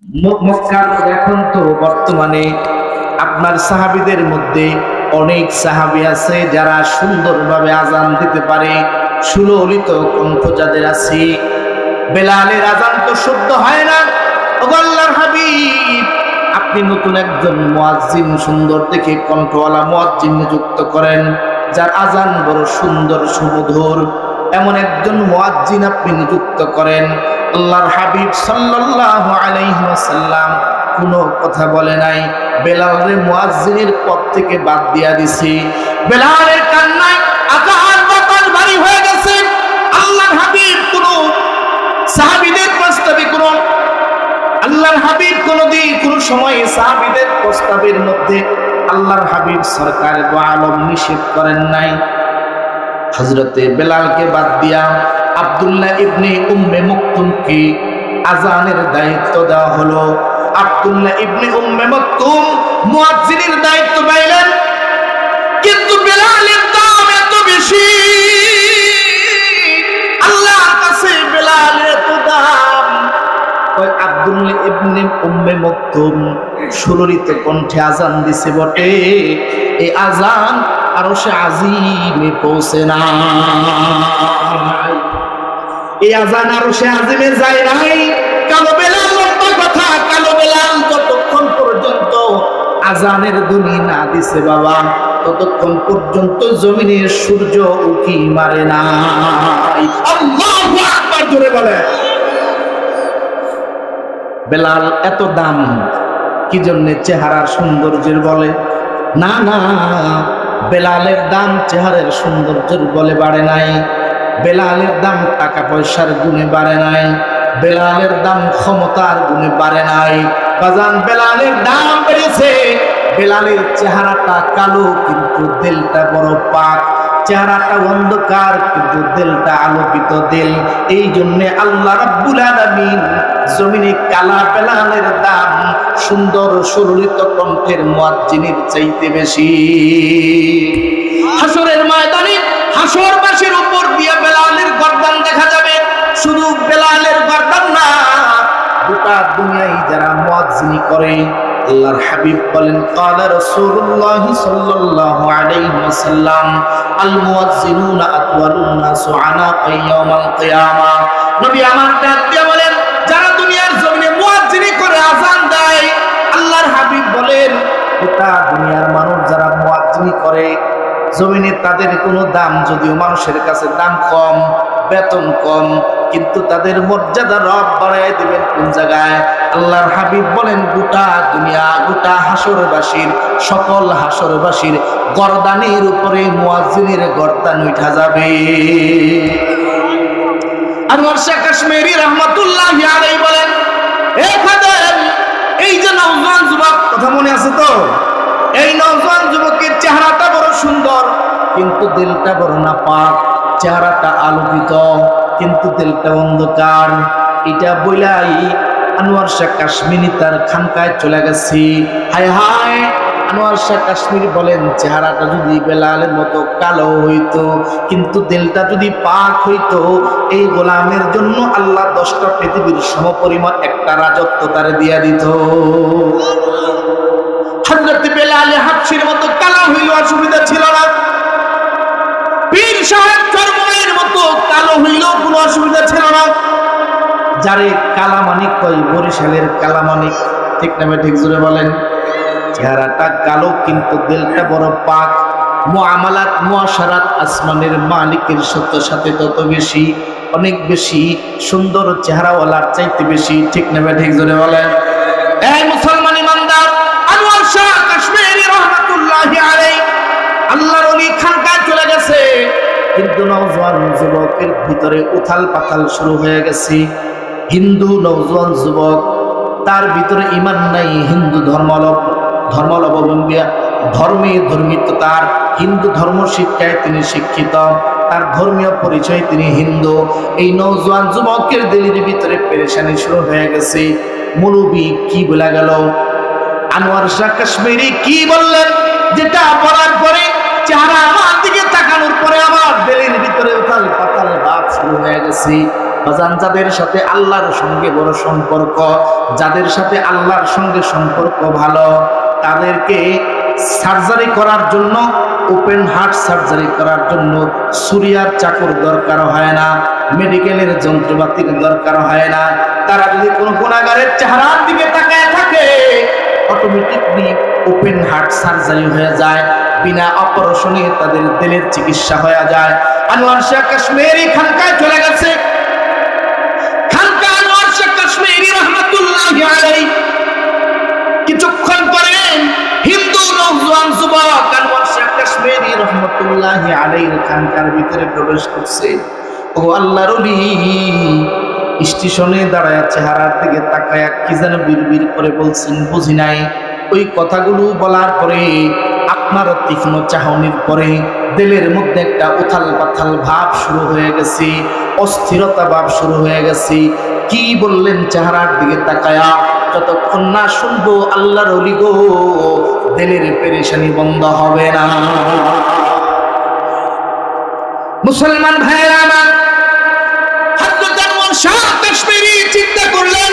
মক্কার এখন তো বর্তমানে আপনার সাহাবীদের মধ্যে অনেক সাহাবী আছে যারা সুন্দরভাবে আজান দিতে পারে, সুললিত কণ্ঠ যাদের আছে। বেলালের আজান তো শুদ্ধ হয় না। ওগো আল্লাহর হাবিব, আপনি নতুন একজন মুয়াজ্জিন, সুন্দর দেখে কণ্ঠওয়ালা মুয়াজ্জিন নিযুক্ত করেন, যার আজান বড় সুন্দর সুমধুর, এমন একজন মুয়াজ্জিন আপনি নিযুক্ত করেন। আল্লাহর হাবিব সাল্লাল্লাহু আলাইহি ওয়াসাল্লাম কোনো কথা বলে নাই, বেলালের মুয়াজ্জিনের পদ থেকে বাদ দিয়া দিছি। বেলালের কান্নায় আকাশ বাতাস ভারী হয়ে গেছে। আল্লাহর হাবিব কোনো সাহাবীদের প্রস্তাবে কোনো আল্লাহর হাবিব কোনদিন কোন সময় সাহাবীদের প্রস্তাবের মধ্যে আল্লাহর হাবিব সরকার দো আলম নিষেধ করেন নাই। হযরতে বেলালকে বাদ দিয়া আব্দুল্লাহ ইবনে উম্মে মাকতুমকে আজানের দায়িত্ব দেওয়া হলো। আব্দুল্লাহ ইবনে উম্মে মাকতুম মুয়াজ্জিনের দায়িত্ব পাইলেন, কিন্তু বেলালের দাম এত বেশি, আল্লাহর কাছে বেলালের এত দাম। ওই আব্দুল্লাহ ইবনে উম্মে মাকতুম সুললিত কণ্ঠে আজান দিছে বটে, এই আজান আরশে আজিমে পৌঁছে না। এই আজান আরশে আজিমে যায় নাই। কালো বেলাল লম্বা কথা, কালো বেলাল যতক্ষণ পর্যন্ত আজানের ধ্বনি না দিছে বাবা, ততক্ষণ পর্যন্ত জমিনের সূর্য উকি মারে নাই। আল্লাহু আকবার জোরে বলে। বেলাল এত দাম কি জন্য? চেহারার সৌন্দর্যের বলে না, না, বেলালের দাম চেহারার সৌন্দর্যের বলে বাড়ে নাই। বেলালের দাম টাকা পয়সার গুণে বাড়ে নাই। বেলালের দাম ক্ষমতার গুণে বাড়ে নাই। বাজান, বেলালের দাম বেড়েছে। বেলালের চেহারাটা কালো কিন্তু দিলটা বড় পাক, চেহারাটা অন্ধকার কিন্তু দিলটা আলোকিত দিল। এই জন্য আল্লাহ রাব্বুল আলামিন জমিনে কালা বেলালের দাম সুন্দর সুললিত কণ্ঠের মুয়াজ্জিনের চাইতে বেশি। হাসরের ময়দানে হাসরবাসীর উপর দিয়ে বেলালের গর্দান দেখা যাবে। শুধু বেলালের গর্দান না, গোটা দুনিয়ায় যারা মুয়াজ্জিনি করে, আল্লাহর হাবিব বলেন, ক্বালা রাসূলুল্লাহ সাল্লাল্লাহু আলাইহি ওয়াসাল্লাম, আল মুয়াজ্জিনুনা আতওয়ালুন নাসু আনাকা ইয়াউমাল কিয়ামা। নবী আমার ডাক দিয়ে বলেন, যারা দুনিয়ার জমিনে মুয়াজ্জিনি করে আযান দেয়, আল্লাহর হাবিব বলেন, গোটা দুনিয়ার মানুষ যারা মুয়াজ্জিনি করে জমিনে, তাদের কোনো দাম যদিও মানুষের কাছে দাম কম, বেতন কম, কিন্তু তাদের মর্যাদা রব বাড়ায় দিবেন কোন জায়গায়? আল্লাহর হাবিব বলেন, গোটা দুনিয়া, গোটা হাসরবাসীর, সকল হাসরবাসীর গর্দানের উপরে মুয়াজ্জিনের গর্দান উঠা যাবে। আনোয়ার শাহ কাশ্মীরি রাহমাতুল্লাহি আলাইহি বলেন, এ খাদেম, এই যে নওজোয়ান যুবক, কথা মনে আছে তো? এই নওজোয়ান যুবকের চেহারাটা বড় সুন্দর কিন্তু দিলটা বড় নাপাক, চেহারাটা আলোকিত কিন্তু দিলটা অন্ধকার। এটা বইলাই আনোয়ার শাহ কাশ্মীরি তার খানকায় চলে গেছি। হায় হায়, আনোয়ার শাহ কাশ্মীরি বলেন, চেহারাটা যদি বেলালের মতো কালো হইতো কিন্তু দিলটা যদি পাক হইতো, এই গোলামের জন্য আল্লাহ 10টা পৃথিবীর সমপরিমাণ একটা রাজত্ব তারে দিয়া দিত। হযরত বেলাল হাবশীর মতো কালো হইল অসুবিধা ছিল না, পীর সাহেব চরমনের মতো কালো হইল কোনো অসুবিধা ছিল না। যারে কালামানিক কয়, বরিশালের কালামানিক, ঠিক না ঠিক জোরে বলেন? চেহারাটা কালো কিন্তু দিলটা বড় পাক। মুআমালাত মুআশারাত আসমানের মালিকের সাথে তত বেশি, অনেক বেশি সুন্দর চেহারাওয়ালার চাইতে বেশি, ঠিক না ঠিক জোরে বলেন? এই মুসলমান ইমানদার, আনোয়ার শাহ কাশ্মীরি রাহমাতুল্লাহি আলাইহি আল্লাহর ওলি খানকায় চলে গেছে, কিন্তু নওজোয়ান যুবকের ভিতরে উথাল পাথাল শুরু হয়ে গেছে। হিন্দু নওজোয়ান যুবক, তার ভিতরে ঈমান নাই, হিন্দু ধর্মাবলম্বী, ধর্মিত, তার হিন্দু ধর্ম শিক্ষায় তিনি শিক্ষিত, তার ধর্মীয় পরিচয় তিনি হিন্দু। এই নওজোয়ান যুবকের দিলের ভিতরে পেরেশানি শুরু হয়ে গেছে। মৌলবী কি বলে গেল, আনোয়ার শাহ কাশ্মীরি কি বললেন, যেটা বলার পরে চেহারা আমার দিকে তাকানোর পরে আমার দিলের ভিতরে উথাল পাতাল ভাব শুরু হয়ে গেছে। বাজান যাদের সাথে আল্লাহর সঙ্গে বড় সম্পর্ক, যাদের সাথে আল্লাহর সঙ্গে সম্পর্ক ভালো, তাদেরকে সার্জারি করার জন্য, ওপেন হার্ট সার্জারি করার জন্য সুরিয়ার চাকুর দরকার হয় না, মেডিকেলের যন্ত্রপাতির দরকার হয় না। তারা যদি কোনো গুনাহগারের চেহারার দিকে তাকায় থাকে, অটোমেটিকলি ওপেন হার্ট সার্জারি হয়ে যায়, বিনা অপারেশনে তাদের দিলের চিকিৎসা হয়ে যায়। আনোয়ার শাহ কাশ্মীরি খানকায় চলে গেছে, খানকা আনোয়ার শাহ কাশ্মীরি রহমাতুল্লাহি আলাইহি কিছুক্ষণ পরে হিন্দু নওজোয়ান যুবক আনোয়ার শাহ কাশ্মীরি রহমাতুল্লাহি আলাইহির খানকার ভিতরে প্রবেশ করছে। ও আল্লাহর ওলি স্টেশনে দাঁড়ায় চেহারার দিকে তাকায় কি যেন বিড়বিড় করে বলছেন, বুঝি নাই। ওই কথাগুলো বলার পরে, আপনার তীক্ষ্ণ চাহনির পরে দিলের মধ্যে একটা উথাল পাথাল ভাব শুরু হয়ে গেছে, অস্থিরতা ভাব শুরু হয়ে গেছে। কি বললেন চেহারার দিকে তাকায়া? যতক্ষণ না শুনবো আল্লাহর ওলি গো, দিলের পেরেশানি বন্ধ হবে না। মুসলমান ভাইয়েরা আমার, হযরত আনোয়ার শাহ কাশ্মীরি চিন্তা করলেন,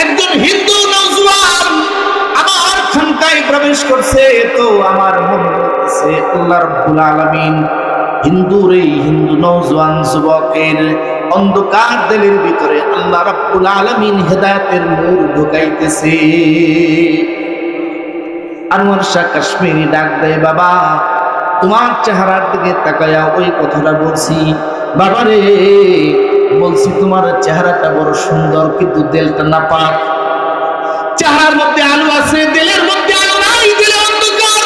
একজন হিন্দু নওজোয়ান আমার খানকায় প্রবেশ করছে, তো আমার মন বলতেছে আল্লাহ রাব্বুল আলামিন হিন্দুর এই হিন্দু নওজোয়ান যুবকের অন্ধকার দিলের ভিতরে আল্লাহ রাব্বুল আলামিন হেদায়েতের নূর ঢুকাইতেছে। আনোয়ার শাহ কাশ্মীরি ডাক দেয়, বাবা তোমার চেহারার দিকে তাকায়া ওই কথাটা বলছি। বাবা রে, বলছি তোমার চেহারাটা বড় সুন্দর, কিন্তু দিলটা নাপাক। চেহারার মধ্যে আলো আছে, দিলের মধ্যে আলো নাই, দিলে অন্ধকার।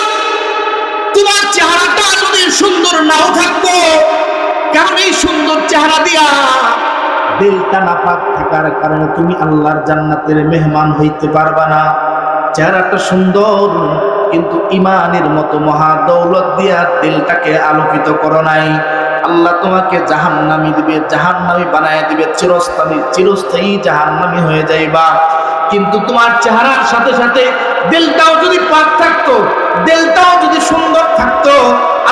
তোমার চেহারাটা যদি সুন্দর নাও থাকতো, কারণ এই সুন্দর চেহারা দিয়া দিলটা নাপাক থাকার কারণে তুমি আল্লাহর জান্নাতের মেহমান হইতে পারবা না। চেহারাটা সুন্দর, কিন্তু ইমানের মতো মহা দৌলত দিয়া দিলটাকে আলোকিত করো নাই। আল্লাহ তোমাকে জাহান্নামী দিবে, জাহান্নামী বানায় দিবে, চিরস্থায়ী জাহান্নামী হয়ে যাইবা। কিন্তু তোমার চেহারার সাথে সাথে দিলটাও যদি পাক থাকতো, দিলটাও যদি সুন্দর থাকতো,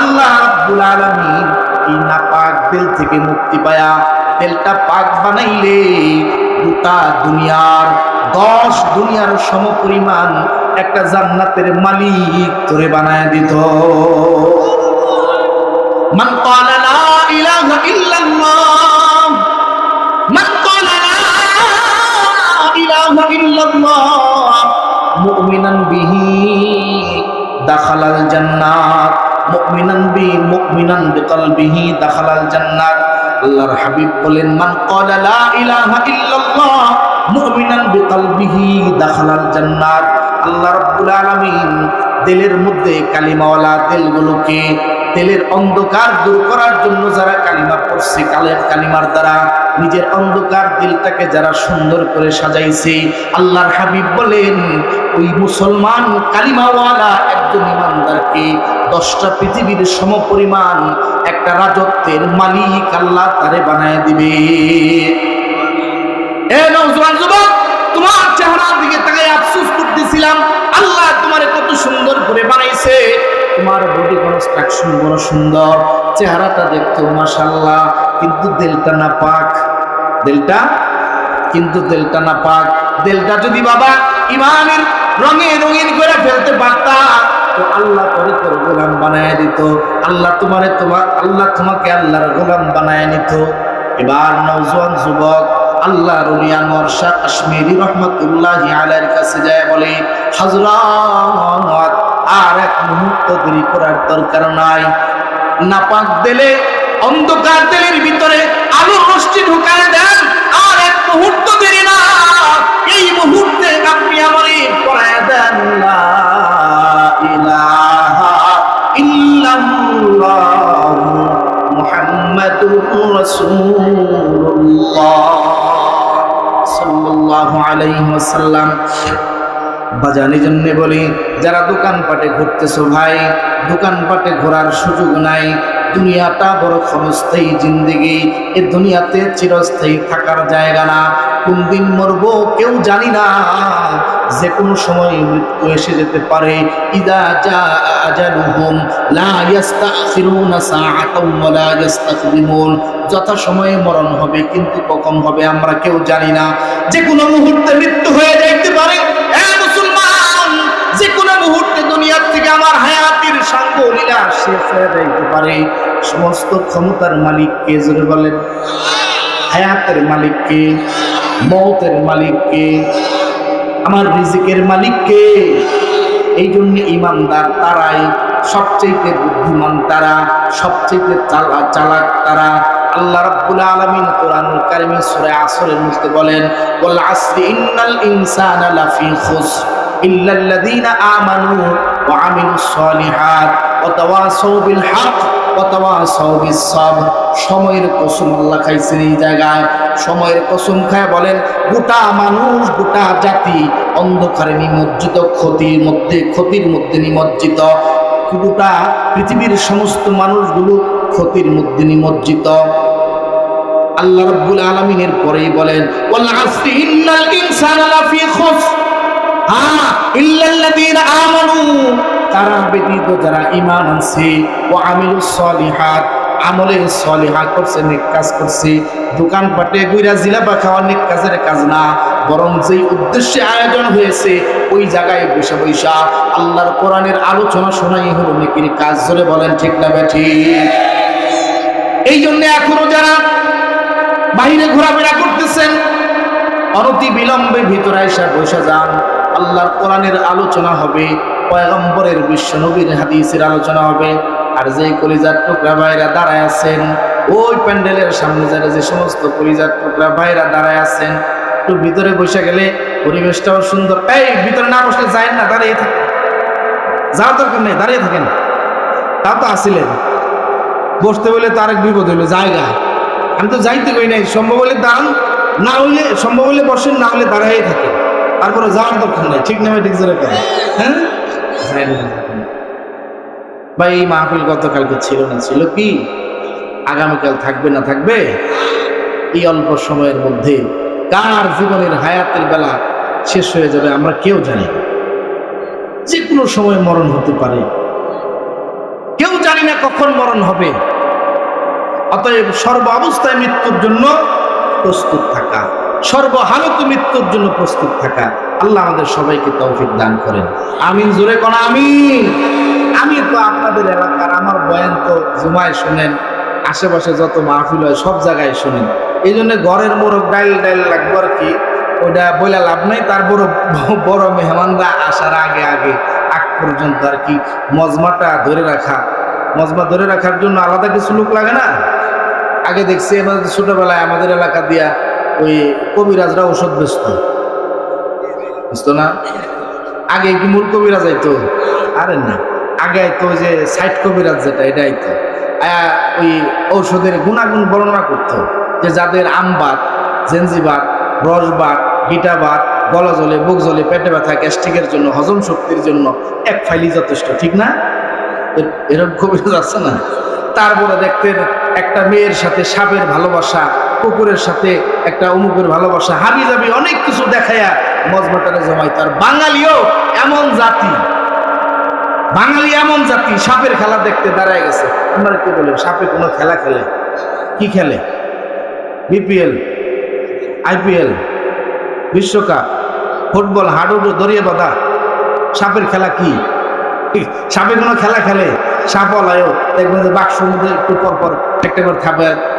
আল্লাহ রাব্বুল আলামিন এই নাপাক দিল থেকে মুক্তি পায়া দিলটা পাক বানাইলে গোটা দুনিয়ার 10 দুনিয়ার সমপরিমাণ একটা জান্নাতের মালিক তোরে বানায় দিত। মান ক্বালা লা ইলাহা ইল্লাল্লাহ, মান ক্বালা লা ইলাহা ইল্লাল্লাহ মুমিনান বিহি দাখালাল জান্নাত, মুমিনান বিকলবিহি দাখালাল জান্নাত। আল্লাহর হাবিব বলেন, মান ক্বালা লা ইলাহা ইল্লাল্লাহ মুমিনান বিকলবিহি দাখালাল জান্নাত। আল্লাহ রাব্বুল আলামিন দিলের মধ্যে কালিমাওয়ালা দিলগুলোকে, দিলের অন্ধকার দূর করার জন্য যারা কালিমা পড়ছে, কালিমার দ্বারা নিজের অন্ধকার দিলটাকে যারা সুন্দর করে সাজাইছে, আল্লাহর হাবিব বলেন ওই মুসলমান কালিমাওয়ালা একজন ইমানদারকে 10টা পৃথিবীর সমপরিমাণ একটা রাজত্বের মালিক আল্লাহ তারে বানায় দিবে। এ নওজোয়ান যুবক, তোমার চেহারার দিকে তাকাই আফসোস করতেছিলাম, আল্লাহ তোমারে কত সুন্দর করে বানাইছে, তোমার বডি কনস্ট্রাকশন বড় সুন্দর, চেহারাটা দেখতেও মাশাআল্লাহ, কিন্তু দিলটা না পাক। দিলটা না পাক। দিলটা যদি বাবা ইমানের রঙে রঙিন করে ফেলতে পারতা, তো আল্লাহ তোরে তোর গোলাম বানায় দিত। আল্লাহ তোমাকে আল্লাহর গোলাম বানায় নিত। এবার নওজোয়ান যুবক আল্লাহর ওলি আনোয়ার শাহ কাশ্মীরি রহমাতুল্লাহি আলাইহির কাছে যায়, বলে হযরত আর এক মুহূর্ত দেরি করার দরকার নাই, নাপাক দিলে অন্ধকার দিলের ভিতরে আলো রশ্মি ঢুকায় দেন, আর এক মুহূর্ত দেরি না, এই মুহূর্তে আপনি আমারে পড়ায় দেন লা ইলাহা ইল্লাল্লাহ মুহাম্মাদুর রাসূলুল্লাহ সাল্লাল্লাহু আলাইহি ওয়াসাল্লাম। বাজানি জন্য বলি, যারা দোকানপাটে ঘুরতেছো ভাই, দোকানপাটে ঘোরার সুযোগ নাই। দুনিয়াটা বড় ক্ষণস্থায়ী জিন্দেগি, এ দুনিয়াতে চিরস্থায়ী থাকার জায়গা না। কোন দিন মরবো কেউ জানি না। যে কোনো সময় মৃত্যু এসে যেতে পারে। ইদা জা আজালুহুম লা ইস্তাখিরুনা সাআতাও ওয়া লা ইস্তাকদিমুন, যথা সময়ে মরণ হবে, কিন্তু কখন হবে আমরা কেউ জানি না। যে কোনো মুহূর্তে মৃত্যু হয়ে যাইতে পারে। মুসলমান, যে কোনো মুহূর্তে দুনিয়ার থেকে আমার হায়াতের সাঙ্গ লীলা শেষ হয়ে যাইতে পারে। সমস্ত ক্ষমতার মালিক কে? জোরে বলেন। হায়াতের মালিক কে? মৌতের মালিক কে? আমার রিজিকের মালিক কে? এই জন্য ইমানদার তারাই, সবচেয়ে বুদ্ধিমান তারা, সবচেয়ে চালাক তারা। আল্লাহ রাব্বুল আলামিন কোরআনুল কারীমে সূরা আসরের মধ্যে বলেন, ওয়াল আসরি ইন্নাল ইনসানা লাফি খুসর ইল্লাল্লাযীনা আমানু ওয়া আমিলুস সালিহাত ওয়া তাওয়াসাউ বিল হক ওয়া তাওয়াসাউ বিস সাবর। সময়ের কসম আল্লাহ খাইছেন এই জায়গায়। সময়ের কসম খায় বলেন, গোটা মানুষ, গোটা জাতি অন্ধকারে নিমজ্জিত, ক্ষতির মধ্যে নিমজ্জিত। গোটা পৃথিবীর সমস্ত মানুষগুলো ক্ষতির মধ্যে নিমজ্জিত। আল্লাহ রাব্বুল আলামিনের পরেই বলেন, ওয়াল আসরি ইন্নাল ইনসানা লাফি খুসর ইল্লাল্লাযীনা আমানু, তারা ব্যতীত যারা ঈমান আনছে, ওয়া আমিলুস সালিহাত, আমলে সলিহা করছে, নেক কাজ করছে। দোকানপাটে গুইরা জিলাপা খাওয়া নেক কাজের কাজ না, বরং যেই উদ্দেশ্যে আয়োজন হয়েছে ওই জায়গায় বসে বৈশা আল্লাহর কোরআনের আলোচনা শোনাই হলো নেকির কাজ। জোরে বলেন ঠিক না বেঠিক? এই জন্য এখনো যারা বাইরে ঘোরাফেরা করতেছেন, অনতি বিলম্বে ভিতরে এসে বসে যান। আল্লাহর কোরআনের আলোচনা হবে, পয়গম্বরের বিশ্ব নবীর হাদিসের আলোচনা হবে। আর যেই কলিজার টুকরা ভাইরা দাঁড়ায় আছেন, ওই প্যান্ডেলের সামনে যারা যে সমস্ত কলিজার টুকরা ভাইরা দাঁড়ায় আছেন, একটু ভিতরে বসে গেলে পরিবেশটাও সুন্দর। এই ভিতরে না বসলে যায় না, দাঁড়িয়ে থাকেন। যাওয়ার দরকার নেই, দাঁড়িয়ে থাকেন। তা তো আসিলেন, বসতে বলে তো আরেক বিপদ হইলো জায়গা। আমি তো যাইতে কই নাই, সম্ভব হলে দাঁড়ান, না হইলে সম্ভব হলে বসেন, না হলে দাঁড়াই থাকেন। তারপরে যাওয়ার দরকার নেই। ঠিক নামে ঠিক জোরে করেন। হ্যাঁ, ভাই এই মাহফিল গতকালকে ছিল না, ছিল কি আগামীকাল থাকবে না থাকবে? এই অল্প সময়ের মধ্যে কার জীবনের হায়াতের বেলা শেষ হয়ে যাবে আমরা কেউ জানি না। যে কোনো সময় মরণ হতে পারে, কেউ জানি না কখন মরণ হবে। অতএব সর্ব অবস্থায় মৃত্যুর জন্য প্রস্তুত থাকা, সর্বহালতে মৃত্যুর জন্য প্রস্তুত থাকা। আল্লাহ আমাদের সবাইকে তৌফিক দান করেন। আমিন। জোরে কোন আমিন। আমি তো আপনাদের এলাকার, আমার বয়ান তো জুমায় শুনেন, আশেপাশে যত মাহফিল হয় সব জায়গায় শুনেন। এই জন্য ঘরের মোরগ ডাইল লাগবো আর কি, ওইটা বইলা লাভ নাই। তারপর বড় মেহমানরা আসার আগে আগ পর্যন্ত আর কি মজমাটা ধরে রাখা, মজমা ধরে রাখার জন্য আলাদা কিছু লোক লাগে না? আগে দেখছি আমাদের ছোটবেলায় আমাদের এলাকা দিয়া ওই কবিরাজরা ওষুধ বেচত না? আগে কি মূল কবিরাজ আইতো? আরে না, আগে আইতো যে সাইড কবিরাজ, যেটা এটা আইতো। ওই ঔষধের গুণাগুণ বর্ণনা করতো, যে যাদের আমবাত, জেনজিবাত, রসবাত, গিটাবাত, গলা জলে, বুক জলে, পেটে ব্যথা, গ্যাস্ট্রিকের জন্য, হজম শক্তির জন্য এক ফাইলি যথেষ্ট। ঠিক না? এরকম কবিরাজ আছে না? তারপরে দেখতেন একটা মেয়ের সাথে সাপের ভালোবাসা, কুকুরের সাথে একটা অমুকের ভালোবাসা, হাবি জাবি অনেক কিছু দেখায়া মজমাটারে জমাইত। আর বাঙালিও এমন জাতি, বাঙালি এমন জাতি, সাপের খেলা দেখতে দাঁড়ায় গেছে। আপনারা কি বলেন, সাপে কোনো খেলা খেলে? কি খেলে? বিপিএল, আইপিএল, বিশ্বকাপ, ফুটবল, হাডুডু, দড়িয়ে বাঁধা। সাপের খেলা কি? সাপে কোনো খেলা খেলে? সাপলায়ও দেখবেন যে বাক্সর মধ্যে একটু পরপর একটা করে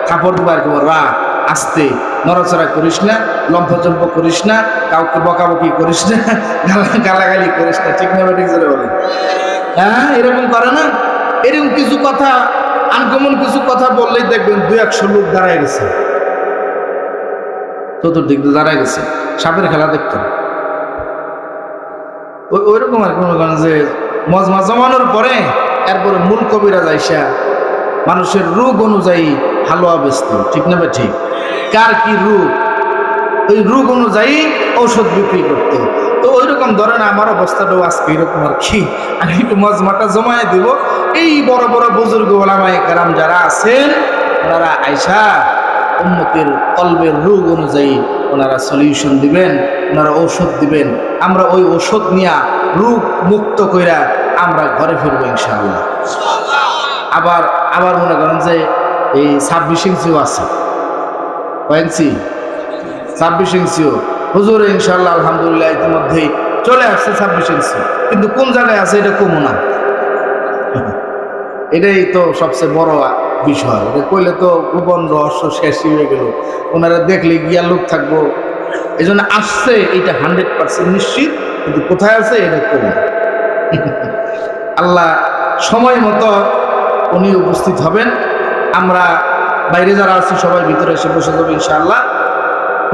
থাপড় দেবো আর কি, রা আস্তে, নড়াচড়া করিস না, লম্ফজম্প করিস না, কাউকে বকাবকি করিস না, গালাগালি করিস না। ঠিক না ঠিক জোরে বলেন? হ্যাঁ, এরকম করে না? এরকম কিছু কথা, আনকমন কিছু কথা বললেই দেখবেন 200 লোক দাঁড়ায় গেছে, চতুর্দিক দিয়ে দাঁড়ায় গেছে সাপের খেলা দেখতেন। ওইরকম আর কোনো যে মজমা জমানোর পরে এরপরে মূল কবিরাজ আইসা মানুষের রোগ অনুযায়ী হালুয়া বেচত। ঠিক না বা ঠিক? কার কি রোগ, ওই রোগ অনুযায়ী ঔষধ বিক্রি করত। তো ওই রকম ধরেন আমার অবস্থাটাও আজকে এরকম আর কি। আমি একটু মজমাটা জমায় দিব, এই বড় বড় বুজুর্গ ওলামায়ে কেরাম যারা আছেন ওনারা আইসা উম্মতের কলবের রোগ অনুযায়ী ওনারা সলিউশন দিবেন, ওনারা ঔষধ দিবেন। আমরা ওই ঔষধ নিয়ে রোগ মুক্ত কইরা আমরা ঘরে ফিরবো ইনশাআল্লাহ। আবার আবার মনে করেন যে এই 26 ইঞ্চিও আছে, কয় ইঞ্চি? 26 ইঞ্চিও হুজুর ইনশাআল্লাহ আলহামদুলিল্লাহ ইতিমধ্যেই চলে আসছে 26 ইঞ্চি, কিন্তু কোন জায়গায় আছে এটা কমো না। এটাই তো সবচেয়ে বড় বিষয়। এটা কইলে তো গোপন রহস্য শেষ হয়ে গেল, ওনারা দেখলে গিয়া লোক থাকবো। এই জন্য আসছে এটা 100% নিশ্চিত, কিন্তু কোথায় আছে এটা কম। আল্লাহ সময় মতো উনি উপস্থিত হবেন। আমরা বাইরে যারা আছি সবাই ভিতরে এসে বসে যাবো ইনশাআল্লাহ।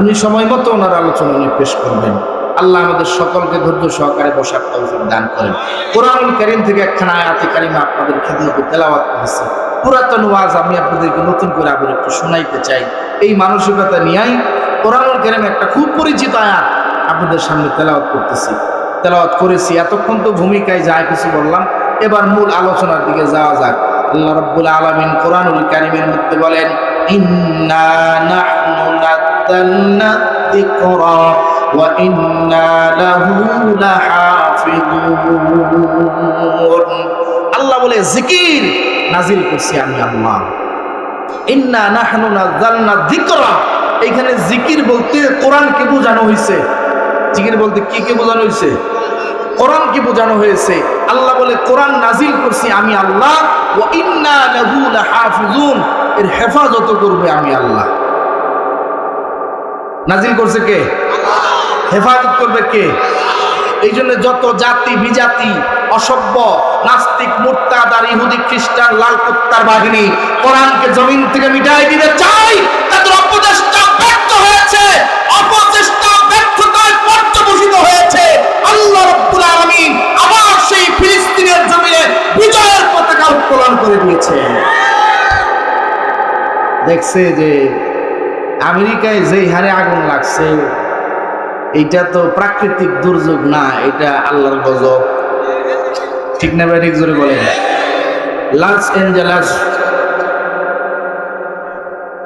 উনি সময় মতো ওনার আলোচনা উনি পেশ করবেন। আল্লাহ আমাদের সকলকে ধৈর্য সহকারে বসার তৌফিক দান করেন। কোরআনুল কারীম থেকে একখানা আয়াতে কারিমা আপনাদের খিদমতে তেলাওয়াত করেছি। পুরাতন ওয়াজ আমি আপনাদেরকে নতুন করে আবার একটু শোনাইতে চাই। এই মানসিকতা নিয়েই কোরআনুল কারীম একটা খুব পরিচিত আয়াত আপনাদের সামনে তেলাওয়াত করতেছি, তেলাওয়াত করেছি। এতক্ষণ তো ভূমিকায় যায় কিছু বললাম, এবার মূল আলোচনার দিকে যাওয়া যাক। আল্লাহ রাব্বুল আলামিন কোরআনুল কারীমের মধ্যে বলেন, ইন্না নাহনু নাযালনা যিকরা ওয়া ইন্না লাহু লাহাফিজুন। আল্লাহ বলে জিকির নাজিল করছি আমি আল্লাহ। ইন্না নাহনু নাযালনা যিকরা, এইখানে জিকির বলতে কোরআনকে বোঝানো হয়েছে। জিকির বলতে কি কে বোঝানো হয়েছে? কোরআনকে বোঝানো হয়েছে। আল্লাহ বলে কোরআন নাজিল করছি আমি আল্লাহ, ওয়া ইন্না লাহু লাহাফিজুন, এর হেফাজত করবে আমি আল্লাহ। নাজিল করছে কে? হেফাজত করবে কে? এই জন্য যত জাতি বিজাতি অসভ্য নাস্তিক মুরতাদ আর ইহুদি খ্রিস্টান লাল কুত্তার বাহিনী কোরআনকে জমিন থেকে মিটাই দিতে চাই, তাদের অপচেষ্টা ব্যর্থ হয়েছে, অপচেষ্টা ব্যর্থতায় পর্যবসিত হয়েছে। আল্লাহ রাব্বুল আলামিন আবার সেই ফিলিস্তিনের জমিনে বিজয়ের পতাকা উত্তোলন করে দিয়েছে। দেখছে যে আমেরিকায় যেই হারে আগুন লাগছে, এইটা তো প্রাকৃতিক দুর্যোগ না, এটা আল্লাহর গজব। ঠিক না ভাই? ঠিক জোরে বলেন। লস অ্যাঞ্জেলেস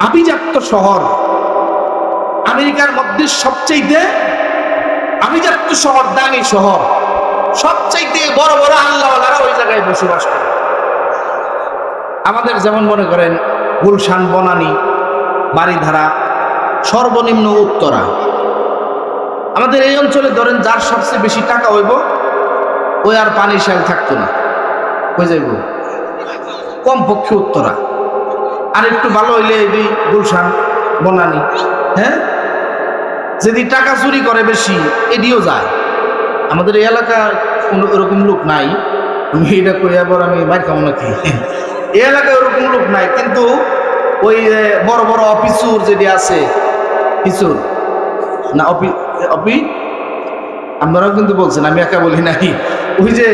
আভিজাত্য শহর, আমেরিকার মধ্যে সবচেয়ে আভিজাত্য শহর, দামি শহর, সবচেয়ে বড় বড় আল্লাহওয়ালারা ওই জায়গায় বসবাস করে। আমাদের যেমন মনে করেন গুলশান, বনানী, বাড়িধারা, সর্বনিম্ন উত্তরা, আমাদের এই অঞ্চলে ধরেন যার সবচেয়ে বেশি টাকা হইব ওই আর পানি শ্যাল থাকতো না, হয়ে যাইব কমপক্ষে উত্তরা। আর একটু ভালো হইলে এই গুলশান, বনানী, হ্যাঁ, যদি টাকা চুরি করে বেশি এদিও যায়। আমাদের এই এলাকায় কোনো এরকম লোক নাই, আমি এটা কই আবার আমি বাইর খাবো নাকি, এই এলাকায় ওরকম লোক নাই। কিন্তু ওই বড় বড় অফিসুর যেটি আছে, কিছুর না আপনারাও কিন্তু বলছেন, আমি একা বলি নাই। ওই যে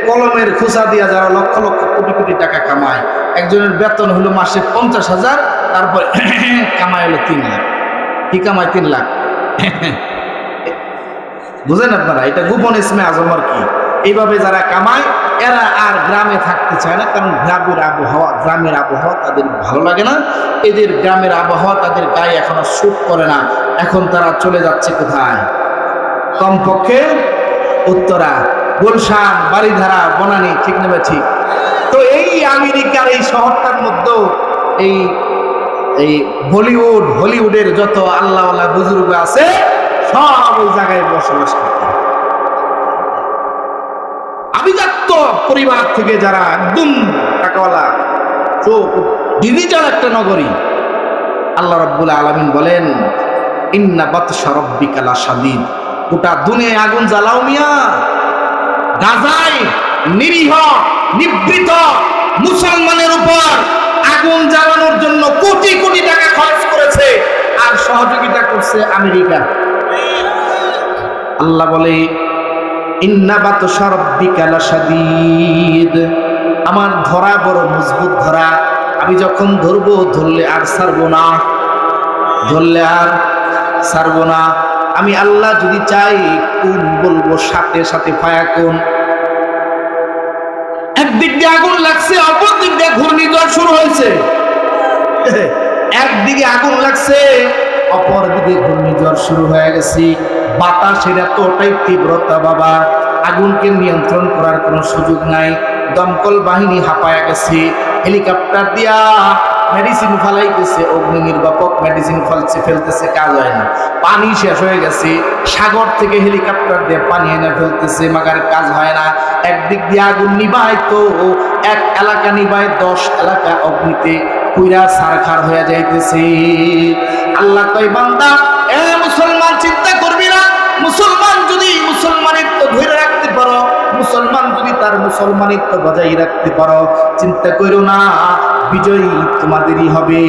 কলমের খোঁচা দিয়া যারা লক্ষ লক্ষ কোটি কোটি টাকা কামায়, একজনের বেতন হলো মাসে 50,000, তারপরে কামাই হলো 3 লাখ। কি কামায়? 3 লাখ। বুঝেন আপনারা? এটা গোপন ইসমে আজম আর কি। এইভাবে যারা কামায় এরা আর গ্রামে থাকতে চায় না, কারণ গ্রামের আবহাওয়া তাদের ভালো লাগে না। এদের গ্রামের আবহাওয়া তাদের গায়ে এখন আর স্যুট করে না। এখন তারা চলে যাচ্ছে কোথায়? কমপক্ষে উত্তরা, গুলশান, বাড়িধারা, বনানী। ঠিক নেবে? ঠিক। তো এই আমেরিকার এই শহরটার মধ্যেও এই হলিউডের যত আল্লাহওয়ালা বুজুর্গ আছে সব ওই জায়গায় বসবাস করতে। আভিজাত্য পরিবার থেকে যারা একদম টাকাওয়ালা, চোখ ডিজিটাল একটা নগরী। আল্লাহ রাব্বুল আলামিন বলেন, ইন্না বাতশা রাব্বিকা লাশাদীদ। গোটা দুনিয়ায় আগুন জ্বালাও মিয়া, গাজায় নিরীহ নিবৃত মুসলমানের উপর আগুন জ্বালানোর জন্য কোটি কোটি টাকা খরচ করেছে, আর সহযোগিতা করছে আমেরিকা। আল্লাহ বলে, ইন্না বাতশা রাব্বিকা লাশাদীদ, আমার ধরা বড় মজবুত ধরা। আমি যখন ধরবো, ধরলে আর ছাড়বো না, ধরলে আর ছাড়বো না। আমি আল্লাহ যদি চাই কোন বলবো, সাথে সাথে ফায়াকুন। একদিক দিয়ে আগুন লাগছে, অপর দিক দিয়ে ঘূর্ণিঝড় শুরু হয়েছে। একদিকে আগুন লাগছে, অপরদিকে ঘূর্ণিঝড় শুরু হয়ে গেছে। বাতাসের এতটাই তীব্রতা বাবা, আগুনকে নিয়ন্ত্রণ করার কোনো সুযোগ নাই। দমকল বাহিনী হাঁপায়া গেছে, হেলিকপ্টার দিয়া মেডিসিন ফালাইতেছে, অগ্নি নির্বাপক মেডিসিন ফেলতেছে, কাজ হয় না। পানি শেষ হয়ে গেছে, সাগর থেকে হেলিকপ্টার দিয়ে পানি এনে ফেলতেছে, মাগার কাজ হয় না। একদিক দিয়ে আগুন নিবায় তো এক এলাকা নিবায় 10 এলাকা অগ্নিতে পুরা ছারখার হয়ে যাইতেছে। আল্লাহ কয় বান্দা, এ মুসলমান চিন্তা করবি না, মুসলমান যদি মুসলমানিত্ব ধরে রাখতে পারো, মুসলমান যদি তার মুসলমানিত্ব বজায় রাখতে পারো, চিন্তা করো না, বিজয়ী তোমাদেরই হবে।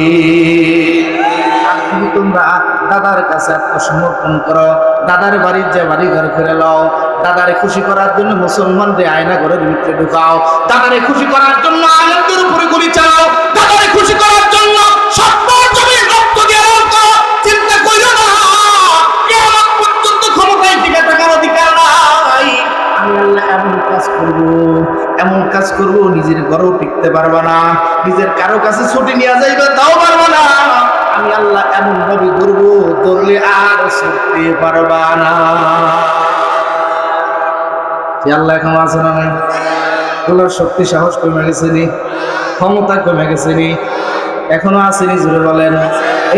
তোমরা দাদার কাছে আত্মসমর্পণ করো, দাদার বাড়ির যে বাড়ি ঘর করে লও, দাদারে খুশি করার জন্য মুসলমানদের আয়না ঘরের ভিতরে ঢুকাও, দাদারে খুশি করার জন্য আনন্দের উপরে গুলি চালাও, দাদারে খুশি করার জন্য সত্তর জমির রক্ত দিয়ে রাখো। চিন্তা করো না, কিয়ামত পর্যন্ত ক্ষমতায় টিকে থাকার অধিকার নাই। আমি আল্লাহ এমন কাজ করব নিজের ঘরেও টিকতে পারবা না, নিজের কারো কাছে ছুটি নিয়ে যাইবে তাও পারবা না। আমি আল্লাহ এমন ভাবে ধরবো, ধরলে আর ছুটতে পারবা না। আল্লাহ এখন আছে না নাই? তোলার শক্তি সাহস কমে গেছে নি? ক্ষমতা কমে গেছে নি? এখনো আসেনি? জোরে বলেন।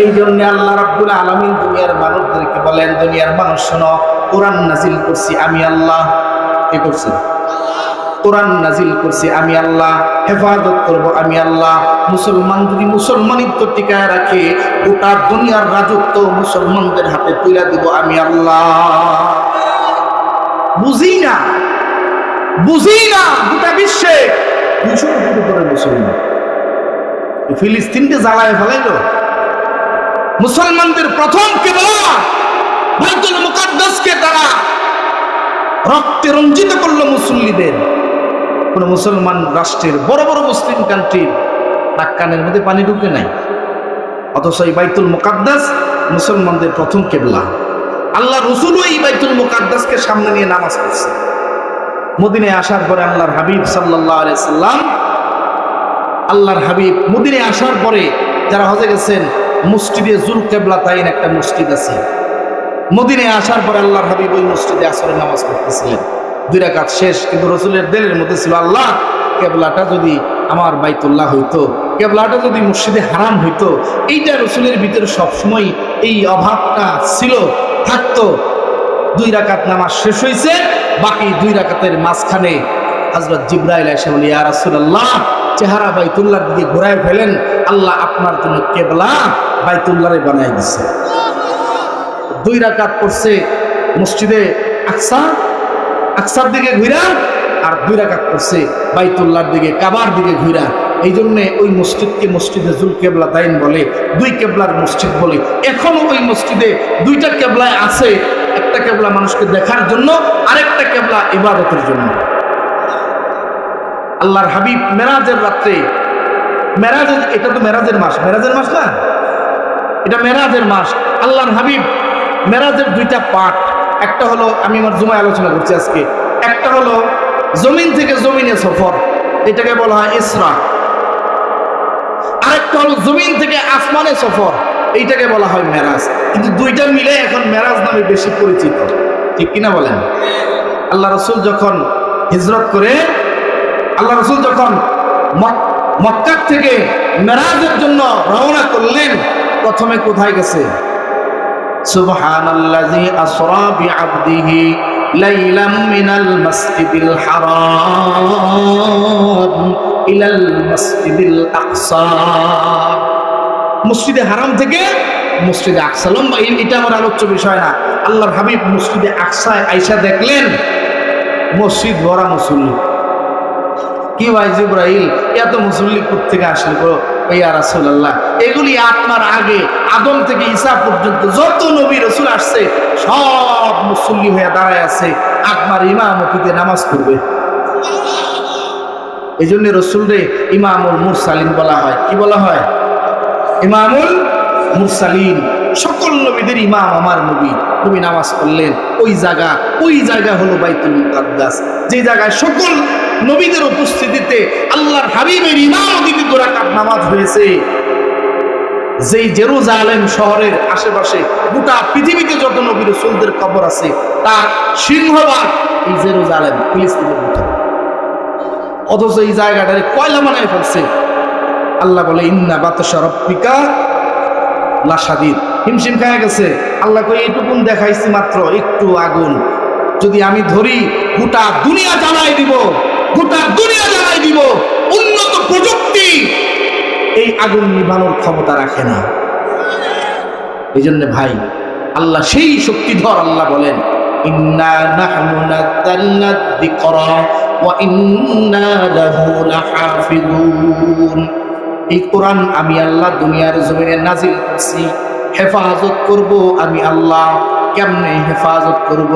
এই জন্য আল্লাহ রাব্বুল আলামিন দুনিয়ার মানুষদেরকে বলেন, দুনিয়ার মানুষ শোনো, কোরআন নাজিল করছি আমি আল্লাহ। কি করছি? কোরআন নাজিল করছি আমি আল্লাহ, হেফাজত করব আমি আল্লাহ। মুসলমান যদি মুসলমানিত্ব টিকায় রাখে, গোটা দুনিয়ার রাজত্ব মুসলমানদের হাতে তুলে দিব আমি আল্লাহ। বুঝি না গোটা বিশ্বে 200 কোটির উপরে মুসলমান। ফিলিস্তিনকে জ্বালায় ফেলাইল। মুসলমানদের প্রথম কিবলা বাইতুল মুকাদ্দাসকে তারা রক্তে রঞ্জিত করলো মুসল্লিদের। কোন মুসলমান রাষ্ট্রের বড় বড় মুসলিম কান্ট্রির নাক কানের মধ্যে পানি ঢুকে নাই, অথচ এই বাইতুল মুকাদ্দাস মুসলমানদের প্রথম কিবলা। আল্লাহ রাসূলও এই বাইতুল মুকাদ্দাসকে সামনে নিয়ে নামাজ পড়ছে। মদিনায় আসার পরে আল্লাহর হাবিব সাল্লাল্লাহু আলাইহি সাল্লাম, আল্লাহর হাবিব মদিনায় আসার পরে যারা হজে গেছেন, মসজিদে যুলকিবলাতাইন একটা মসজিদ আছে। মদিনায় আসার পরে আল্লাহর হাবিব ওই মসজিদে আসরের নামাজ পড়তেছিলেন। 2 রাকাত শেষ, কিন্তু রাসূলের দিলের মধ্যে ছিল, আল্লাহ কিবলাটা যদি আমার বাইতুল্লাহ হইতো, কিবলাটা যদি মসজিদে হারাম হইতো। এইটা রাসূলের ভিতরে সবসময় এই অভাবটা ছিল, থাকতো। 2 রাকাত নামাজ শেষ হয়েছে, বাকি 2 রাকাতের মাঝখানে হযরত জিবরাইল এসে বলে, ইয়া রাসূলুল্লাহ, চেহারা বাইতুল্লাহর দিকে ঘুরায় ফেলেন, আল্লাহ আপনার জন্য কিবলা বাইতুল্লাহরে বানাই দিয়েছে। 2 রাকাত পড়ছে মসজিদে আকসার দিকে ঘুরা, আর 2 রাকাত পড়ছে বাইতুল্লাহর দিকে, কাবার দিকে ঘুরা। এই জন্য ওই মসজিদকে মসজিদে যুলকিবলাতাইন বলে, 2 কেবলার মসজিদ বলে। এখনো ওই মসজিদে 2টা কেবলায় আছে, একটা কেবলা মানুষকে দেখার জন্য, আরেকটা কেবলা ইবাদতের জন্য। আল্লাহর হাবিব মেরাজের রাত্রে, এটা তো মেরাজের মাস না, এটা মেরাজের মাস। আল্লাহর হাবিব মেরাজের 2টা পার্ট, একটা হলো, আমি আমার জুমায় আলোচনা করছি আজকে, একটা হলো জমিন থেকে জমিনে সফর, এটাকে বলা হয় ইসরা। আরেকটা হলো জমিন থেকে আসমানে সফর, এইটাকে বলা হয় মেরাজ। কিন্তু 2টা মিলে এখন মেরাজ নামে বেশি পরিচিত, ঠিক কিনা বলেন? আল্লাহ রাসূল যখন হিজরত করে, আল্লাহ রাসূল যখন মক্কা থেকে মেরাজের জন্য রওনা করলেন, প্রথমে কোথায় গেছে? সুবহানাল্লাযী আসরা বিআবদিহি লাইলাম মিনাল মাসজিদিল হারাম ইলাল মাসজিদিল আকসা। মসজিদে হারাম থেকে মসজিদে আকসা। লম্বা, এটা আমার আলোচ্য বিষয় না। আল্লাহর হাবিব মসজিদে আকসায় আইসা দেখলেন মসজিদ ভরা মুসল্লি। কি ভাই জিবরাইল, এত মুসল্লি কোত্থেকে আসলে গো? ইয়া রাসূলুল্লাহ, এগুলি আপনার আগে আদম থেকে ঈসা পর্যন্ত যত নবী রাসূল আসছে সব মুসল্লি হয়ে দাঁড়ায় আছে, আপনার ইমামতিতে নামাজ পড়বে। এই জন্য রাসূলরে ইমামুল মুরসালিন বলা হয়। কি বলা হয়? ইমামুল মুরসালিন। সকল নবীদের ইমাম আমার নবী। নবী নামাজ পড়লেন ওই জায়গা হলো বাইতুল মুকাদ্দাস, যে জায়গায় সকল নবীদের উপস্থিতিতে আল্লাহর হাবিবের ইমামতিতে 2 রাকাত নামাজ হয়েছে। যেই জেরুজালেম শহরের আশেপাশে গোটা পৃথিবীতে যত নবী রাসূলদের কবর আছে তার সিংহভাগ এই জেরুজালেম ফিলিস্তিনের ভিতরে। অথচ এই জায়গাটারে কয়লা বানায় ফেলছে। আল্লাহ বলে ইন্না বাতশা রাব্বিকা লাশাদীদ, হিমশিম খায় গেছে। আল্লাহ কই এইটুকুন দেখাইছি মাত্র একটু আগুন, যদি আমি ধরি গোটা দুনিয়া জ্বালাই দিব, গোটা দুনিয়া জ্বালাই দিব। উন্নত প্রযুক্তি এই আগুন নিভানোর ক্ষমতা রাখে না। এই জন্য ভাই আল্লাহ সেই শক্তিধর। আল্লাহ বলেন ইন্না নাহনু নাযালনা যিকরা ওয়া ইন্না লাহু লাহাফিজুন। এই কোরআন আমি আল্লাহ দুনিয়ার জমিনে নাজিল করছি, হেফাজত করব আমি আল্লাহ। কেমনে হেফাজত করব?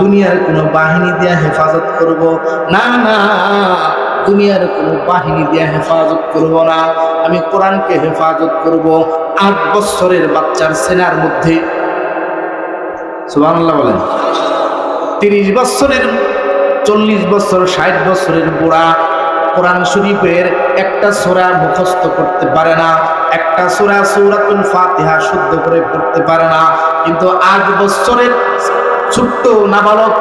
দুনিয়ার কোনো বাহিনী দিয়ে হেফাজত করব না, না, দুনিয়ার কোনো বাহিনী দিয়ে হেফাজত করব না। আমি কোরআনকে হেফাজত করব 8 বছরের বাচ্চার সেনার মধ্যে। সুবহানাল্লাহ বলেন। 30 বছরের, 40 বছর, 60 বছরের বুড়া কোরআন শরীফের একটা সূরা মুখস্থ করতে পারে না, একটা সূরা সূরাতুল ফাতিহা শুদ্ধ করে পড়তে পারে না। কিন্তু 8 বছরের ছোট্ট নাবালক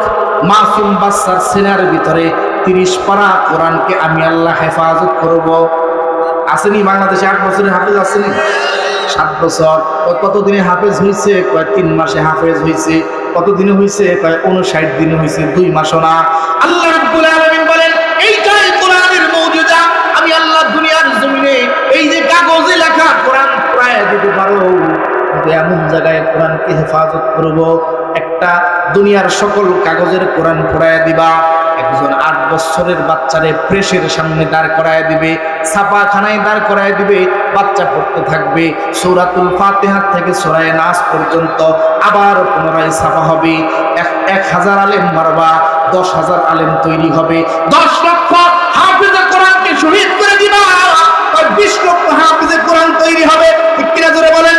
মাসুম বাচ্চার সেনার ভিতরে 30 পারা কোরআনকে আমি আল্লাহ হেফাজত করব। আসেনি বাংলাদেশে 8 বছরের হাফেজ আসেনি? 7 বছর। কতদিনে হাফেজ হয়েছে? 3 মাসে হাফেজ হয়েছে। কতদিনে হয়েছে? 59 দিনে হয়েছে, 2 মাসও না। আল্লাহ রাব্বুল আলামিন বলেন এইটাই কোরআনের মুজিজা। আমি আল্লাহ দুনিয়ার জমিনে এই যে কাগজে লেখা কোরআন প্রায় দিতে পারো, কিন্তু এমন জায়গায় কোরআনকে হেফাজত করব, একটা দুনিয়ার সকল কাগজের কোরআন পড়ায় দিবা। একজন 8 বছরের বাচ্চারে প্রেসের সামনে দাঁড় করায় দিবে, ছাপাখানায় দাঁড় করায় দিবে, বাচ্চা পড়তে থাকবে সূরাতুল ফাতিহা থেকে সূরা নাস পর্যন্ত। আবার পুনরায় ছাপা হবে। 1000 আলেম মারবা, 10,000 আলেম তৈরি হবে। 10 লক্ষ হাফেজে কোরআনকে শহীদ করে দিবা, 20 লক্ষ হাফেজে কোরআন তৈরি হবে। ঠিক কিনা জোরে বলেন?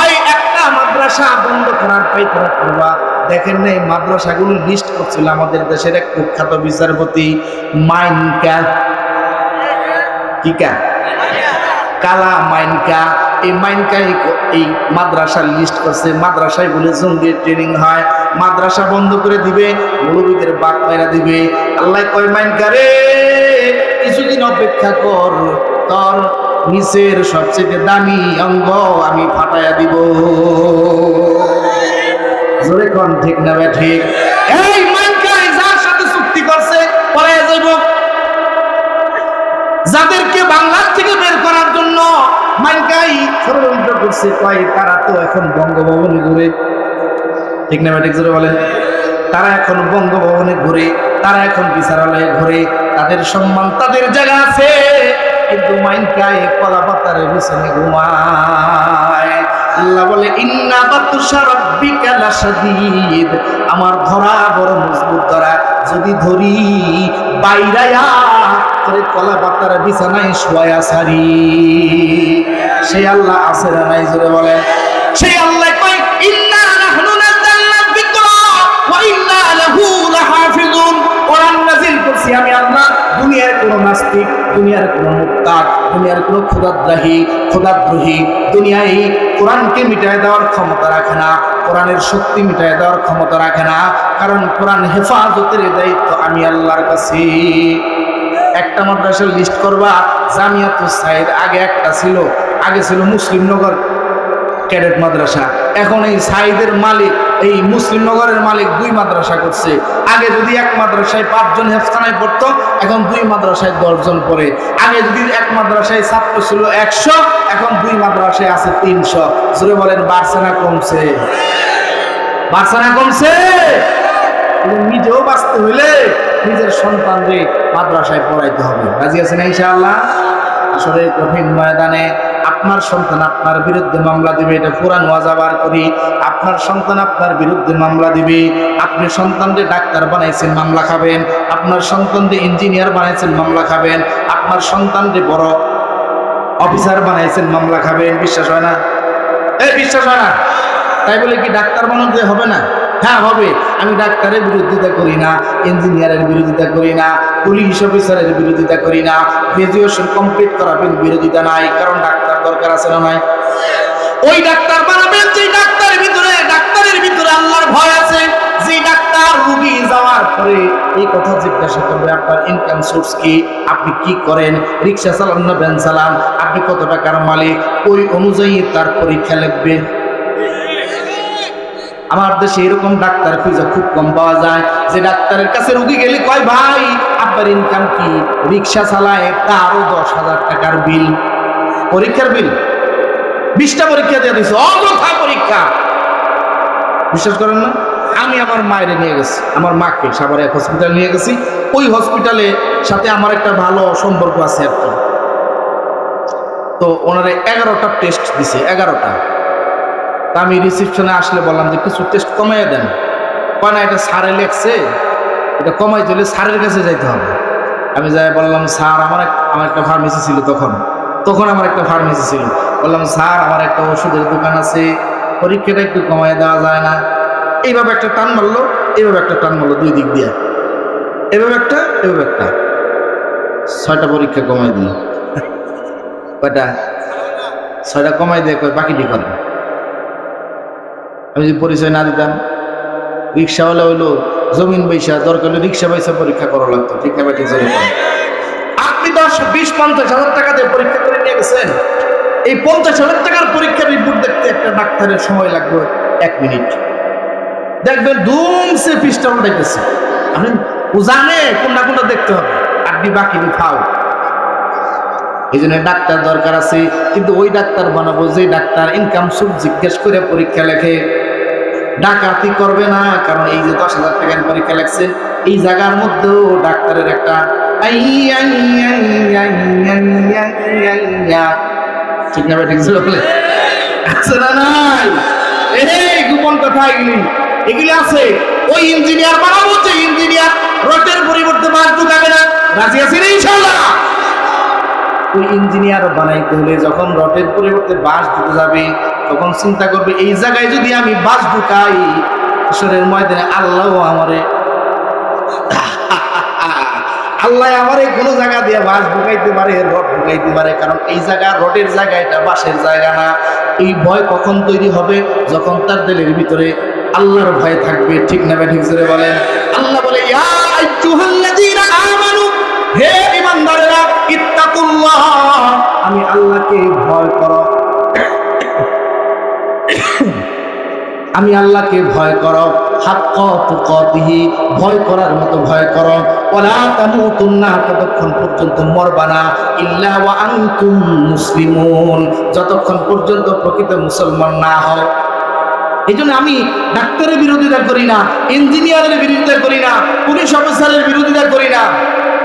ওই একটা মাদ্রাসা বন্ধ করার পায়তারা করবা। দেখেন না এই মাদ্রাসাগুলো লিস্ট করছিল আমাদের দেশের এক কুখ্যাত বিচারপতি মাইনকা, কিকা কালা মাইনকা। এই মাইনকাই এই মাদ্রাসার লিস্ট করছে। মাদ্রাসায় বলে জঙ্গির ট্রেনিং হয়, মাদ্রাসা বন্ধ করে দিবে, মৌলবীদের বাদ মেরা দিবে। আল্লাহ কয় মাইনকা রে, কিছুদিন অপেক্ষা কর, তোর নিচের সবচেয়ে দামি অঙ্গ আমি ফাটাইয়া দিব। জোরে কোন ঠিক না বে ঠিক? এই মাইনকাই যার সাথে চুক্তি করছে পলাইয়া যাইব, যাদেরকে বাংলার থেকে বের করার জন্য মাইনকাই ষড়যন্ত্র করছে, কয় তারা তো এখন বঙ্গভবনে ঘুরে। ঠিক না বে ঠিক? জোরে বলেন। তারা এখন বঙ্গভবনে ঘুরে, তারা এখন বিচারালয়ে ঘুরে, তাদের সম্মান তাদের জায়গা আছে, কিন্তু মাইনকাই কলা পাতার বিছানে ঘুমায়। আল্লাহ বলে ইন্না বাতশা রাব্বিকা লাশাদীদ, আমার ধরা বড় মজবুত ধরা, যদি ধরি বাইরায়া তোরে কলা পাতার বিছানায় শোয়া সারি। সেই আল্লাহ আছে না নাই? জোরে বলে। সেই আল্লাহ কয় ইন্না নাহনু নাযালনা যিকরা ওয়া ইন্না লাহু লাহাফিজুন। কোরআন নাযিল করছি আমি আল্লাহ। দুনিয়ার কোন নাস্তিক, দুনিয়ার কোন মুক্তার, দুনিয়ার কোন খোদাদ্রোহী দুনিয়ায় কোরআনকে মিটায় দেওয়ার ক্ষমতা রাখে না, কোরআনের শক্তি মিটায় দেওয়ার ক্ষমতা রাখে না। কারণ কোরআন হেফাজতের দায়িত্ব আমি আল্লাহর কাছে। একটা মাদ্রাসার লিস্ট করবা, জামিয়াতুস সাইদ আগে একটা ছিল, আগে ছিল মুসলিমনগর ক্যাডেট মাদ্রাসা। এখন এই সাইদের মালিক, এই মুসলিমনগরের মালিক 2 মাদ্রাসা করছে। আগে যদি এক মাদ্রাসায় 5 জন হেফখানায় পড়তো, এখন 2 মাদ্রাসায় 10 জন পড়ে। আগে যদি এক মাদ্রাসায় ছাত্র ছিল 100, এখন 2 মাদ্রাসায় আছে 300। জোরে বলেন বাড়ছে না কমছে? বাড়ছে না কমছে? নিজেও বাঁচতে হইলে নিজের সন্তানকে মাদ্রাসায় পড়াইতে হবে। রাজি আছেন ইনশাআল্লাহ? আসলে কঠিন ময়দানে আপনার সন্তান আপনার বিরুদ্ধে মামলা দিবে, এটা কোরআন ওয়াজাবার করি। আপনার সন্তান আপনার বিরুদ্ধে মামলা দিবে। আপনি সন্তানকে ডাক্তার বানাইছেন, মামলা খাবেন। আপনার সন্তানকে ইঞ্জিনিয়ার বানাইছেন, মামলা খাবেন। আপনার সন্তানকে বড় অফিসার বানাইছেন, মামলা খাবেন। বিশ্বাস হয় না? এই বিশ্বাস হয় না? তাই বলে কি ডাক্তার বানাতে হবে না? হ্যাঁ হবে। আমি ডাক্তারের বিরোধিতা করি না, ইঞ্জিনিয়ারের বিরোধিতা করি না, পুলিশ অফিসারের বিরোধিতা করি না, গ্রাজুয়েশন কমপ্লিট করাবেন বিরোধিতা নাই, কারণ ডাক্তার দরকার আছে না নাই? ওই ডাক্তার বানাবেন যে ডাক্তারের ভিতরে আল্লাহর ভয় আছে, যে ডাক্তার রোগী যাওয়ার পরে এই কথা জিজ্ঞাসা করবে আপনার ইনকাম সোর্স কি, আপনি কি করেন, রিক্সা চালান না ভ্যান চালান, আপনি কত টাকার মালিক, ওই অনুযায়ী তার পরীক্ষা লিখবেন। আমার দেশে এরকম ডাক্তার খুঁজে খুব কম পাওয়া যায়, যে ডাক্তারের কাছে রোগী গেলে কয় ভাই আপনার ইনকাম কি, রিক্সা চালায় তারও 10,000 টাকার বিল, পরীক্ষার বিল, 20টা পরীক্ষা দিয়ে দিচ্ছে, অযথা পরীক্ষা। বিশ্বাস করেন না? আমি আমার মায়ের নিয়ে গেছি, আমার মাকে সাভারে এক হসপিটাল নিয়ে গেছি। ওই হসপিটালে সাথে আমার একটা ভালো সম্পর্ক আছে আর কি। তো ওনারে 11টা টেস্ট দিছে, 11টা। তা আমি রিসিপশনে আসলে বললাম যে কিছু টেস্ট কমাইয়া দেন। কয় না, এটা স্যারে লেখছে, এটা কমাই দিলে স্যারের কাছে যাইতে হবে। আমি যাই বললাম স্যার আমার একটা ফার্মেসি ছিল, তখন আমার একটা ফার্মেসি ছিল। বললাম স্যার আমার একটা ওষুধের দোকান আছে, পরীক্ষাটা একটু কমাই দেওয়া যায় না? এইভাবে একটা টান মারলো, এইভাবে একটা টান মারলো, দুই দিক দিয়ে, এভাবে একটা, এভাবে একটা, 6টা পরীক্ষা কমাই দিল। কয়টা? 6টা কমাই দিয়ে কয় বাকিটি করেন। আমি যদি পরিচয় না দিতাম, রিক্সাওয়ালা হইলো জমিন পয়সা দরকার হলে রিক্সা পয়সা পরীক্ষা করা লাগতো, ঠিক না ঠিক? আপনি 10, 20, 50,000 টাকা দিয়ে পরীক্ষা করে নিয়ে গেছেন, এই 50,000 টাকার পরীক্ষার রিপোর্ট দেখতে একটা ডাক্তারের সময় লাগবে 1 মিনিট। দেখবেন ধুমসে পৃষ্ঠা উল্টাইতেছে, আপনি ও জানে কোনটা দেখতে হবে, আপনি বাকি খাও। এই জন্য ডাক্তার দরকার আছে, কিন্তু ওই ডাক্তার বানাবো যে ডাক্তার ইনকাম সোর্স জিজ্ঞেস করে পরীক্ষা লেখে। ডাকাতি করবে না, কারণ এই যে 10,000 টাকার পরীক্ষা লেখছে, এই জায়গার মধ্যেও ডাক্তারের একটা ঠিক না ঠিক বলে আছে না নাই? এই গোপন কথা এগুলি আছে। ওই ইঞ্জিনিয়ার বানাবো যে ইঞ্জিনিয়ার রটের পরিবর্তে বাস ঢুকাবে না, রাজি আছি না ইনশাআল্লাহ? ওই ইঞ্জিনিয়ার বানাইতে হলে যখন রটের পরিবর্তে বাস ঢুকে যাবে, তখন চিন্তা করবে এই জায়গায় যদি আমি বাস ঢুকাই, ঈশ্বরের ময়দানে আল্লাহ আমারে কোনো জায়গা দিয়ে বাস ঢুকাইতে পারে, রড ঢুকাইতে পারে, কারণ এই জায়গা রডের জায়গা, এটা বাসের জায়গা না। এই ভয় কখন তৈরি হবে? যখন তার দিলের ভিতরে আল্লাহর ভয় থাকবে, ঠিক না ঠিক জোরে বলেন? আল্লাহ বলে ইয়া আইয়ুহাল্লাযীনা আমানু, হে ঈমানদারেরা, ইত্তাকুল্লাহ, আমি আল্লাহকে ভয় করো, আমি আল্লাহকে ভয় করো, হাক্কা তুকাতিহি, ভয় করার মতো ভয় করো, ওয়ালা তামুতুন্না, ততক্ষণ পর্যন্ত মরবা না, ইল্লা ওয়া আনতুম মুসলিমুন, যতক্ষণ পর্যন্ত প্রকৃত মুসলমান না হও। এই জন্য আমি ডাক্তারের বিরোধিতা করি না, ইঞ্জিনিয়ারের বিরোধিতা করি না, পুলিশ অফিসারের বিরোধিতা করি না,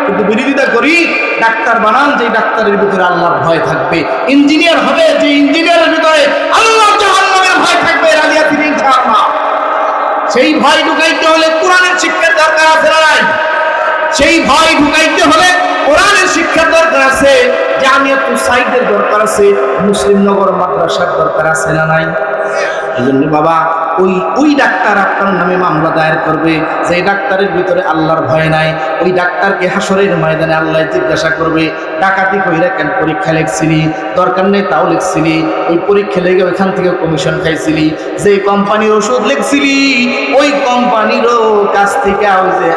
কিন্তু বিরোধিতা করি ডাক্তার বানান যে ডাক্তারের ভিতরে আল্লাহর ভয় থাকবে, ইঞ্জিনিয়ার হবে যে ইঞ্জিনিয়ারের ভিতরে আল্লাহর জাহান্নামের ভয় থাকবে, রাজি আছি ইনশাআল্লাহ? সেই ভয় ঢুকাইতে হলে কোরআনের শিক্ষার দরকার আছে না নাই? সেই ভয় ঢুকাইতে হলে কোরআনের শিক্ষার দরকার আছে, জামিয়াতুল সাইদের দরকার আছে, মুসলিম নগর মাদ্রাসার দরকার আছে না নাই? এই জন্য বাবা ওই ডাক্তার আপনার নামে মামলা দায়ের করবে যে ডাক্তারের ভিতরে আল্লাহর ভয় নাই। ওই ডাক্তারকে হাসরের ময়দানে আল্লাহ জিজ্ঞাসা করবে, ডাকাতি কইরা কেন পরীক্ষা লিখছিলি? দরকার নেই তাও লিখছিলি, ওই পরীক্ষা লেগে ওইখান থেকে কমিশন খাইছিলি, যে কোম্পানির ওষুধ লিখছিলি ওই কোম্পানিরও কাছ থেকে ওই যে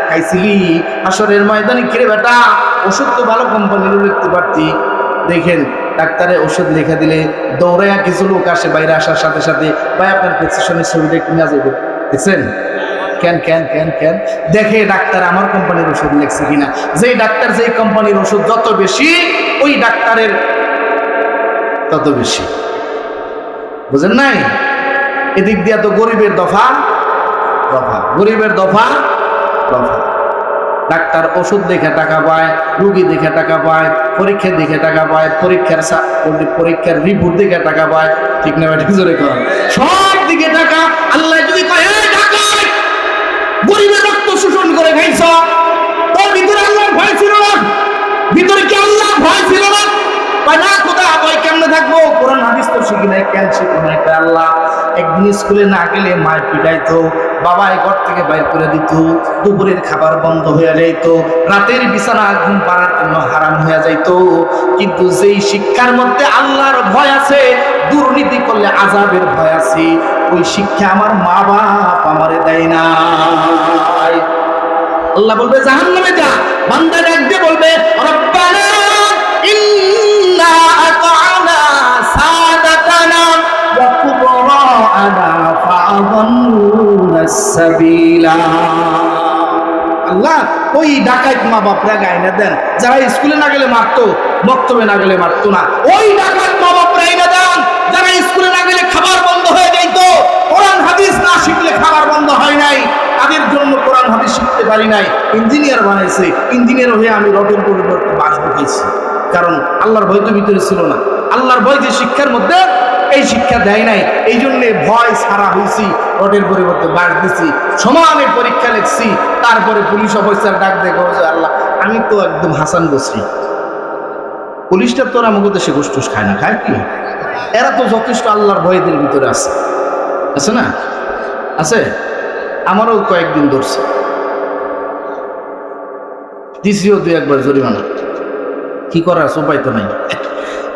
খাইছিলি। হাসরের ময়দানে কিরে বেটা, ওষুধ তো ভালো কোম্পানিরও লিখতে পারতি। দেখেন ডাক্তারের ওষুধ লিখে দিলে দৌড়াইয়া কিছু লোক আসে, বাইরে আসার সাথে সাথে ভাই আপনার প্রেসক্রিপশনের ছবিটা একটু নিয়ে যাবো, দেখছেন? কেন কেন কেন কেন দেখে ডাক্তার আমার কোম্পানির ওষুধ লিখছে কিনা। যেই ডাক্তার যেই কোম্পানির ওষুধ যত বেশি, ওই ডাক্তারের তত বেশি। বুঝেন নাই? এদিক দিয়া তো গরিবের দফা দফা, গরিবের দফা দফা। ডাক্তার ওষুধ দেখে টাকা পায়, রুগী দেখে টাকা পায়, পরীক্ষা দেখে টাকা পায়, পরীক্ষার রিপোর্ট দেখে টাকা পায়, ঠিক না ঠিক জোরে কর, সব দিকে টাকা। আল্লাহ যদি কয় গরিবের রক্ত শোষণ করে খাইছ, তোর ভিতরে আল্লাহর ভয় ছিল না? ভিতরে কি আল্লাহর ভয় ছিল না? না, কোথায় ভয় কেমনে থাকবো? কোরআন হাদিস তো শিখি নাই, কেন শিখো নাই? আল্লাহ একদিন স্কুলে না গেলে মায়ের পিটাইতো, বাবাই ঘর থেকে বাইর করে দিত, দুপুরের খাবার বন্ধ হয়ে যাইত, রাতের বিছানা ঘুম পাড়ার জন্য হারাম হয়ে যাইত। কিন্তু যেই শিক্ষার মধ্যে আল্লাহর ভয় আছে, দুর্নীতি করলে আযাবের ভয় আছে, ওই শিক্ষা আমার মা বাপ আমারে দেয় না। আল্লাহ বলবে জাহান্নামে যা, বান্দা ডাক দিয়ে বলবে রব্বানা ইন্না আতা'না সাদাতানা ওয়া কুবরা'ানা ফা'আযাল্লুনা সাবিলা। আল্লাহ ওই ডাকাত মা বাপরা গায়না দেন, যারা স্কুলে না গেলে মারতো, মক্তবে না গেলে মারতো না, ওই ডাকাত মা বাপরা গায়না দেন, যারা স্কুলে না গেলে খাবার বন্ধ হয়ে যাইত, কোরআন হাদিস না শিখলে খাবার বন্ধ হয় নাই, তাদের জন্য কোরআন হাদিস শিখতে পারি নাই, ইঞ্জিনিয়ার বানাইছে, ইঞ্জিনিয়ার হয়ে আমি রডের পরিবর্তে বাস ঢুকেছি। কারণ আল্লাহর ভয় তো ভিতরে ছিল না। আল্লাহর ভয় যে শিক্ষার মধ্যে, এই শিক্ষা দেয় নাই, এই জন্য ভয় ছাড়া হয়েছি, রডের পরিবর্তে বাস দিছি, সমানে পরীক্ষা লিখছি। তারপরে পুলিশ অফিসার ডাক দেখো যে আল্লাহ আমি তো একদম হাসান বসরি, পুলিশটা তোর আমাকে দেশে গোষ্ঠুস খায় না, খায় কি? এরা তো যথেষ্ট আল্লাহর ভয়দের ভিতরে আছে, আছে না? আছে। আমারও কয়েকদিন ধরছে, দিছিও দুই একবার জরিমানা, কি করার উপায় তো নাই।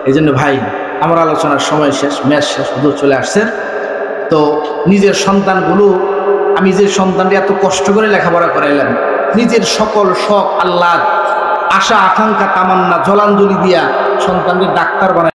এই জন্য ভাই আমার আলোচনার সময় শেষ, ম্যাচ শেষ, হুজুর চলে আসছেন। তো নিজের সন্তানগুলো, আমি যে সন্তানটি এত কষ্ট করে লেখাপড়া করাইলাম, নিজের সকল শখ আল্লাহ আশা আকাঙ্ক্ষা তামান্না জলাঞ্জলি দিয়া সন্তানকে ডাক্তার বানাই